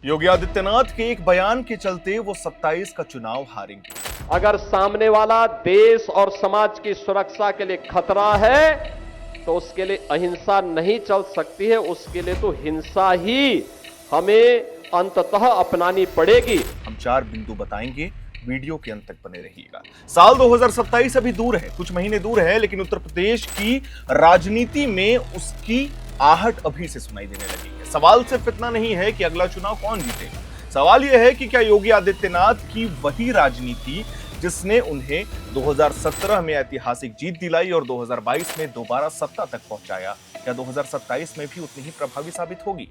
योगी आदित्यनाथ के एक बयान के चलते वो 27 का चुनाव हारेंगे। अगर सामने वाला देश और समाज की सुरक्षा के लिए खतरा है तो उसके लिए अहिंसा नहीं चल सकती है, उसके लिए तो हिंसा ही हमें अंततः अपनानी पड़ेगी। हम 4 बिंदु बताएंगे, वीडियो के अंत तक बने रहिएगा। साल 2027 अभी दूर है, कुछ महीने दूर है, लेकिन उत्तर प्रदेश की राजनीति में उसकी आहट अभी से सुनाई देने लगी है। सवाल सिर्फ इतना नहीं है कि अगला चुनाव कौन जीतेगा, सवाल यह है कि क्या योगी आदित्यनाथ की वही राजनीति जिसने उन्हें 2017 में ऐतिहासिक जीत दिलाई और 2022 में दोबारा सत्ता तक पहुंचाया, क्या 2027 में भी उतनी ही प्रभावी साबित होगी,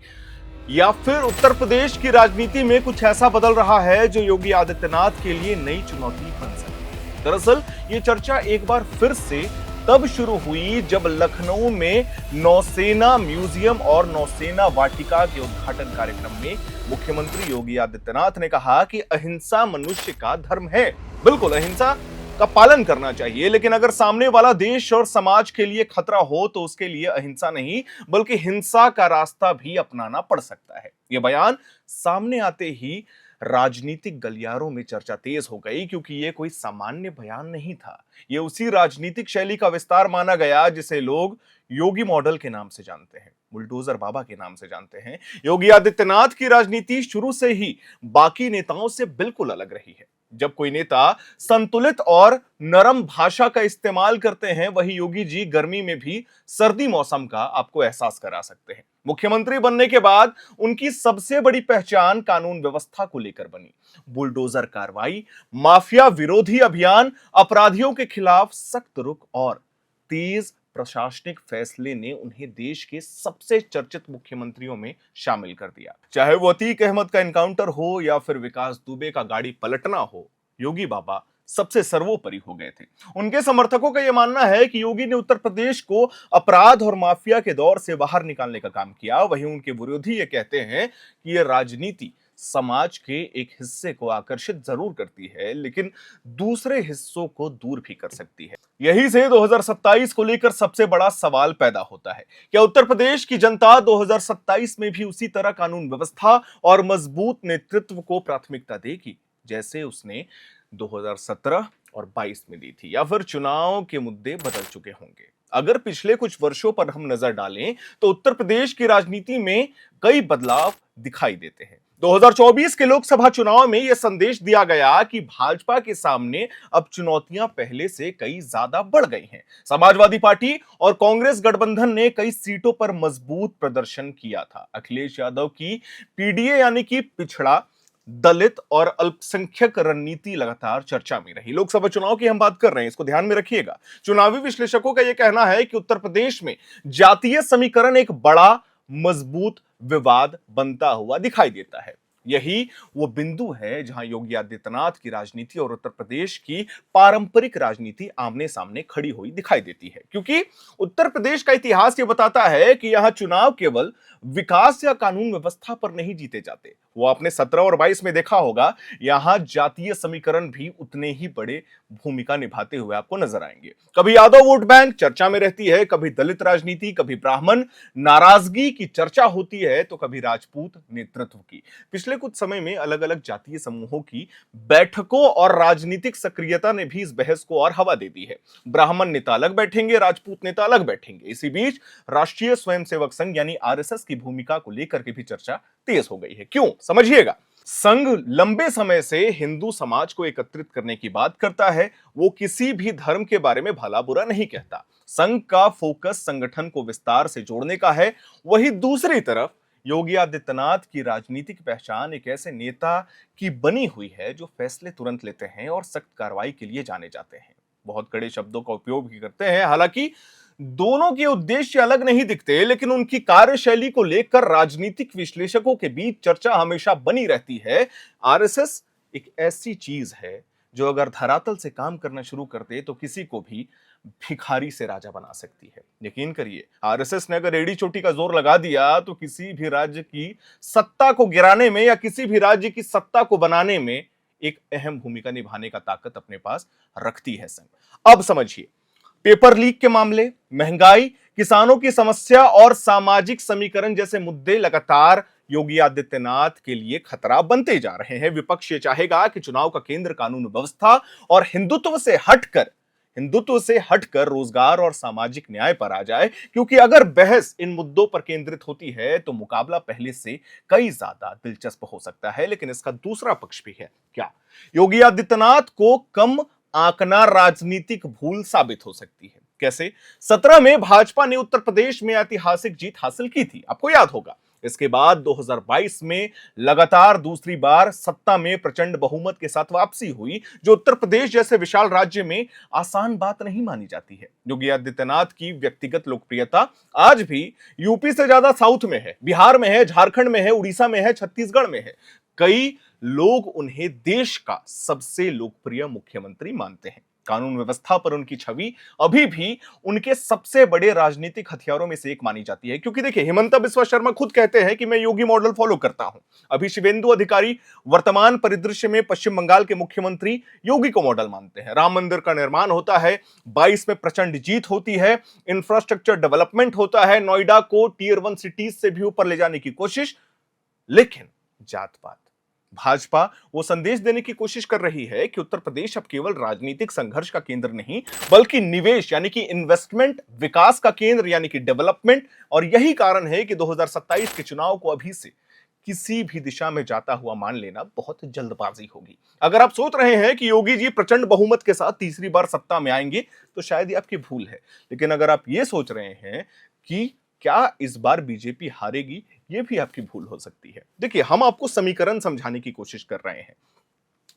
या फिर उत्तर प्रदेश की राजनीति में कुछ ऐसा बदल रहा है जो योगी आदित्यनाथ के लिए नई चुनौती बन सकती है। दरअसल ये चर्चा एक बार फिर से तब शुरू हुई जब लखनऊ में नौसेना म्यूजियम और नौसेना वाटिका के उद्घाटन कार्यक्रम में मुख्यमंत्री योगी आदित्यनाथ ने कहा कि अहिंसा मनुष्य का धर्म है। बिल्कुल, अहिंसा का पालन करना चाहिए, लेकिन अगर सामने वाला देश और समाज के लिए खतरा हो तो उसके लिए अहिंसा नहीं बल्कि हिंसा का रास्ता भी अपनाना पड़ सकता है। यह बयान सामने आते ही राजनीतिक गलियारों में चर्चा तेज हो गई, क्योंकि यह कोई सामान्य बयान नहीं था। यह उसी राजनीतिक शैली का विस्तार माना गया जिसे लोग योगी मॉडल के नाम से जानते हैं, बुलडोजर बाबा के नाम से जानते हैं। योगी आदित्यनाथ की राजनीति शुरू से ही बाकी नेताओं से बिल्कुल अलग रही है। जब कोई नेता संतुलित और नरम भाषा का इस्तेमाल करते हैं, वही योगी जी गर्मी में भी सर्दी मौसम का आपको एहसास करा सकते हैं। मुख्यमंत्री बनने के बाद उनकी सबसे बड़ी पहचान कानून व्यवस्था को लेकर बनी। बुलडोजर कार्रवाई, माफिया विरोधी अभियान, अपराधियों के खिलाफ सख्त रुख और तेज प्रशासनिक फैसले ने उन्हें देश के सबसे चर्चित मुख्यमंत्रियों में शामिल कर दिया। चाहे वो अतीक अहमद का एनकाउंटर हो या फिर विकास दुबे का गाड़ी पलटना हो, योगी बाबा सबसे सर्वोपरि हो गए थे। उनके समर्थकों का यह मानना है कि योगी ने उत्तर प्रदेश को अपराध और माफिया के दौर से बाहर निकालने का काम किया। वहीं उनके विरोधी ये कहते हैं कि यह राजनीति समाज के एक हिस्से को आकर्षित जरूर करती है, लेकिन दूसरे हिस्सों को दूर भी कर सकती है। यही से 2027 को लेकर सबसे बड़ा सवाल पैदा होता है। क्या उत्तर प्रदेश की जनता 2027 में भी उसी तरह कानून व्यवस्था और मजबूत नेतृत्व को प्राथमिकता देगी जैसे उसने 2017 और 22 में दी थी, या फिर चुनाव के मुद्दे बदल चुके होंगे? अगर पिछले कुछ वर्षों पर हम नजर डालें तो उत्तर प्रदेश की राजनीति में कई बदलाव दिखाई देते हैं। 2024 के लोकसभा चुनाव में यह संदेश दिया गया कि भाजपा के सामने अब चुनौतियां पहले से कई ज्यादा बढ़ गई हैं। समाजवादी पार्टी और कांग्रेस गठबंधन ने कई सीटों पर मजबूत प्रदर्शन किया था। अखिलेश यादव की पीडीए यानी कि पिछड़ा, दलित और अल्पसंख्यक रणनीति लगातार चर्चा में रही। लोकसभा चुनाव की हम बात कर रहे हैं, इसको ध्यान में रखिएगा। चुनावी विश्लेषकों का यह कहना है कि उत्तर प्रदेश में जातीय समीकरण एक बड़ा मजबूत विवाद बनता हुआ दिखाई देता है। यही वो बिंदु है जहां योगी आदित्यनाथ की राजनीति और उत्तर प्रदेश की पारंपरिक राजनीति आमने सामने खड़ी हुई दिखाई देती है, क्योंकि उत्तर प्रदेश का इतिहास ये बताता है कि यहां चुनाव केवल विकास या कानून व्यवस्था पर नहीं जीते जाते। वो आपने 17 और 22 में देखा होगा, यहां जातीय समीकरण भी उतने ही बड़े भूमिका निभाते हुए आपको नजर आएंगे। कभी यादव वोट बैंक चर्चा में रहती है, कभी दलित राजनीति, कभी ब्राह्मण नाराजगी की चर्चा होती है, तो कभी राजपूत नेतृत्व की। पिछले कुछ समय में अलग अलग जातीय समूहों की बैठकों और राजनीतिक सक्रियता ने भी इस बहस को और हवा दे दी है। ब्राह्मण नेता अलग बैठेंगे, राजपूत नेता अलग बैठेंगे। इसी बीच राष्ट्रीय स्वयंसेवक संघ यानी आरएसएस की भूमिका को लेकर के भी चर्चा तेज हो गई है। क्यों, समझिएगा। संघ लंबे समय से हिंदू समाज को एकत्रित करने की बात करता है, वो किसी भी धर्म के बारे में भला बुरा नहीं कहता। संघ का फोकस संगठन को विस्तार से जोड़ने का है। वहीं दूसरी तरफ योगी आदित्यनाथ की राजनीतिक पहचान एक ऐसे नेता की बनी हुई है जो फैसले तुरंत लेते हैं और सख्त कार्रवाई के लिए जाने जाते हैं। बहुत कड़े शब्दों का उपयोग भी करते हैं। हालांकि दोनों के उद्देश्य अलग नहीं दिखते, लेकिन उनकी कार्यशैली को लेकर राजनीतिक विश्लेषकों के बीच चर्चा हमेशा बनी रहती है। आरएसएस एक ऐसी चीज है जो अगर धरातल से काम करना शुरू कर दे तो किसी को भी भिखारी से राजा बना सकती है। यकीन करिए, आरएसएस ने अगर एड़ी चोटी का जोर लगा दिया तो किसी भी राज्य की सत्ता को गिराने में या किसी भी राज्य की सत्ता को बनाने में एक अहम भूमिका निभाने का ताकत अपने पास रखती है संघ। अब समझिए, पेपर लीक के मामले, महंगाई, किसानों की समस्या और सामाजिक समीकरण जैसे मुद्दे लगातार योगी आदित्यनाथ के लिए खतरा बनते जा रहे हैं। विपक्ष ये चाहेगा कि चुनाव का केंद्र कानून व्यवस्था और हिंदुत्व से हटकर रोजगार और सामाजिक न्याय पर आ जाए, क्योंकि अगर बहस इन मुद्दों पर केंद्रित होती है तो मुकाबला पहले से कई ज्यादा दिलचस्प हो सकता है। लेकिन इसका दूसरा पक्ष भी है। क्या योगी आदित्यनाथ को कम आंकना राजनीतिक भूल साबित हो सकती है? कैसे? 17 में भाजपा ने उत्तर प्रदेश में ऐतिहासिक जीत हासिल की थी, आपको याद होगा। इसके बाद 2022 में लगातार दूसरी बार सत्ता में प्रचंड बहुमत के साथ वापसी हुई, जो उत्तर प्रदेश जैसे विशाल राज्य में आसान बात नहीं मानी जाती है। योगी आदित्यनाथ की व्यक्तिगत लोकप्रियता आज भी यूपी से ज्यादा साउथ में है, बिहार में है, झारखंड में है, उड़ीसा में है, छत्तीसगढ़ में है। कई लोग उन्हें देश का सबसे लोकप्रिय मुख्यमंत्री मानते हैं। कानून व्यवस्था पर उनकी छवि अभी भी उनके सबसे बड़े राजनीतिक हथियारों में से एक मानी जाती है, क्योंकि देखिए, हिमंता बिस्वा शर्मा खुद कहते हैं कि मैं योगी मॉडल फॉलो करता हूं। अभी शिवेंदु अधिकारी वर्तमान परिदृश्य में पश्चिम बंगाल के मुख्यमंत्री योगी को मॉडल मानते हैं। राम मंदिर का निर्माण होता है, 22 में प्रचंड जीत होती है, इंफ्रास्ट्रक्चर डेवलपमेंट होता है, नोएडा को टियर 1 सिटीज से भी ऊपर ले जाने की कोशिश। लेकिन जात पात, भाजपा वो संदेश देने की कोशिश कर रही है कि उत्तर प्रदेश अब केवल राजनीतिक संघर्ष का केंद्र नहीं, बल्कि निवेश यानी कि इन्वेस्टमेंट, विकास का केंद्र यानी कि डेवलपमेंट। और यही कारण है कि 2027 के चुनाव को अभी से किसी भी दिशा में जाता हुआ मान लेना बहुत जल्दबाजी होगी। अगर आप सोच रहे हैं कि योगी जी प्रचंड बहुमत के साथ तीसरी बार सत्ता में आएंगे, तो शायद ये आपकी भूल है। लेकिन अगर आप ये सोच रहे हैं कि क्या इस बार बीजेपी हारेगी, यह भी आपकी भूल हो सकती है। देखिए, हम आपको समीकरण समझाने की कोशिश कर रहे हैं।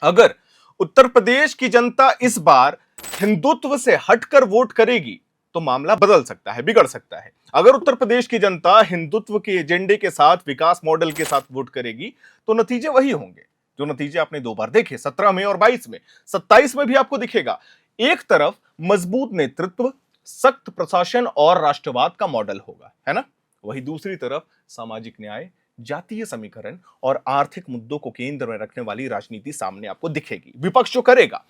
अगर उत्तर प्रदेश की जनता इस बार हिंदुत्व से हटकर वोट करेगी तो मामला बदल सकता है, बिगड़ सकता है। अगर उत्तर प्रदेश की जनता हिंदुत्व के एजेंडे के साथ, विकास मॉडल के साथ वोट करेगी तो नतीजे वही होंगे जो नतीजे आपने दो बार देखे, 17 में और 22 में। 27 में भी आपको दिखेगा। एक तरफ मजबूत नेतृत्व, सख्त प्रशासन और राष्ट्रवाद का मॉडल होगा, है ना? वही दूसरी तरफ सामाजिक न्याय, जातीय समीकरण और आर्थिक मुद्दों को केंद्र में रखने वाली राजनीति सामने आपको दिखेगी। विपक्ष जो करेगा,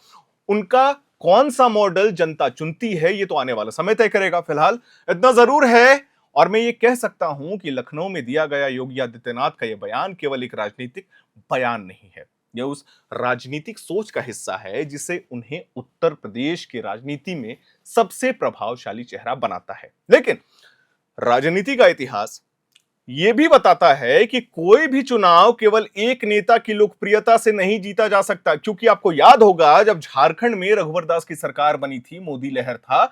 उनका कौन सा मॉडल जनता चुनती है, ये तो आने वाला समय तय करेगा। फिलहाल इतना जरूर है, और मैं ये कह सकता हूं कि लखनऊ में दिया गया योगी आदित्यनाथ का यह बयान केवल एक राजनीतिक बयान नहीं है, यह उस राजनीतिक सोच का हिस्सा है जिसे उन्हें उत्तर प्रदेश की राजनीति में सबसे प्रभावशाली चेहरा बनाता है। लेकिन राजनीति का इतिहास यह भी बताता है कि कोई भी चुनाव केवल एक नेता की लोकप्रियता से नहीं जीता जा सकता, क्योंकि आपको याद होगा जब झारखंड में रघुवर दास की सरकार बनी थी, मोदी लहर था,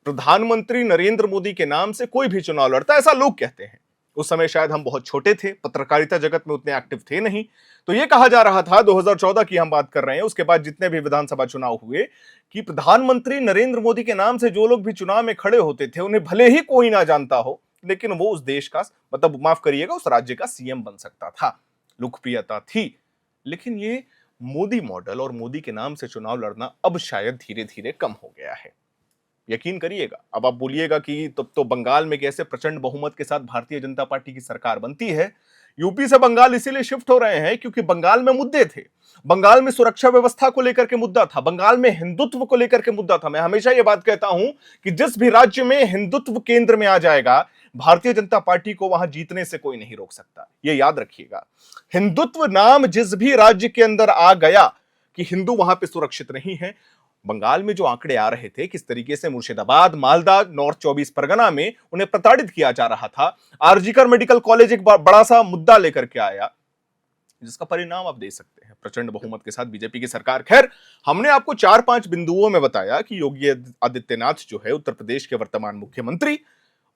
प्रधानमंत्री नरेंद्र मोदी के नाम से कोई भी चुनाव लड़ता, ऐसा लोग कहते हैं। उस समय शायद हम बहुत छोटे थे, पत्रकारिता जगत में उतने एक्टिव थे नहीं, तो यह कहा जा रहा था, 2014 की हम बात कर रहे हैं, उसके बाद जितने भी विधानसभा चुनाव हुए, कि प्रधानमंत्री नरेंद्र मोदी के नाम से जो लोग भी चुनाव में खड़े होते थे, उन्हें भले ही कोई ना जानता हो, लेकिन वो उस देश का, मतलब माफ करिएगा, उस राज्य का सीएम बन सकता था। लोकप्रियता थी। लेकिन ये मोदी मॉडल और मोदी के नाम से चुनाव लड़ना अब शायद धीरे धीरे कम हो गया है। यकीन करिएगा, अब आप बोलिएगा कि तब तो बंगाल में कैसे प्रचंड बहुमत के साथ भारतीय जनता पार्टी की सरकार बनती है। यूपी से बंगाल इसीलिए शिफ्ट हो रहे हैं क्योंकि बंगाल में मुद्दे थे। बंगाल में सुरक्षा व्यवस्था को लेकर के मुद्दा था, बंगाल में हिंदुत्व को लेकर के मुद्दा था। मैं हमेशा यह बात कहता हूं कि जिस भी राज्य में हिंदुत्व केंद्र में आ जाएगा, भारतीय जनता पार्टी को वहां जीतने से कोई नहीं रोक सकता। यह याद रखिएगा। हिंदुत्व नाम जिस भी राज्य के अंदर आ गया कि हिंदू वहां पे सुरक्षित नहीं है। बंगाल में जो आंकड़े आ रहे थे, किस तरीके से मुर्शिदाबाद, मालदा, नॉर्थ 24 परगना में उन्हें प्रताड़ित किया जा रहा था। आरजीकर मेडिकल कॉलेज एक बड़ा सा मुद्दा लेकर के आया, जिसका परिणाम आप दे सकते हैं, प्रचंड बहुमत के साथ बीजेपी की सरकार। खैर, हमने आपको 4-5 बिंदुओं में बताया कि योगी आदित्यनाथ जो है उत्तर प्रदेश के वर्तमान मुख्यमंत्री,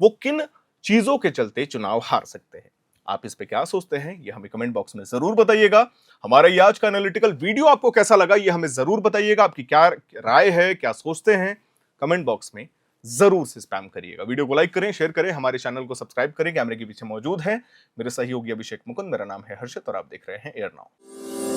वो किन चीजों के चलते चुनाव हार सकते हैं। आप इस पे क्या सोचते हैं, ये हमें कमेंट बॉक्स में जरूर बताइएगा। हमारा ये आज का एनालिटिकल वीडियो आपको कैसा लगा, ये हमें जरूर बताइएगा। आपकी क्या राय है, क्या सोचते हैं, कमेंट बॉक्स में जरूर से स्पैम करिएगा। वीडियो को लाइक करें, शेयर करें, हमारे चैनल को सब्सक्राइब करें। कैमरे के पीछे मौजूद है मेरे सहयोगी अभिषेक मुकुंद, मेरा नाम है हर्षित और आप देख रहे हैं एयर नाउ।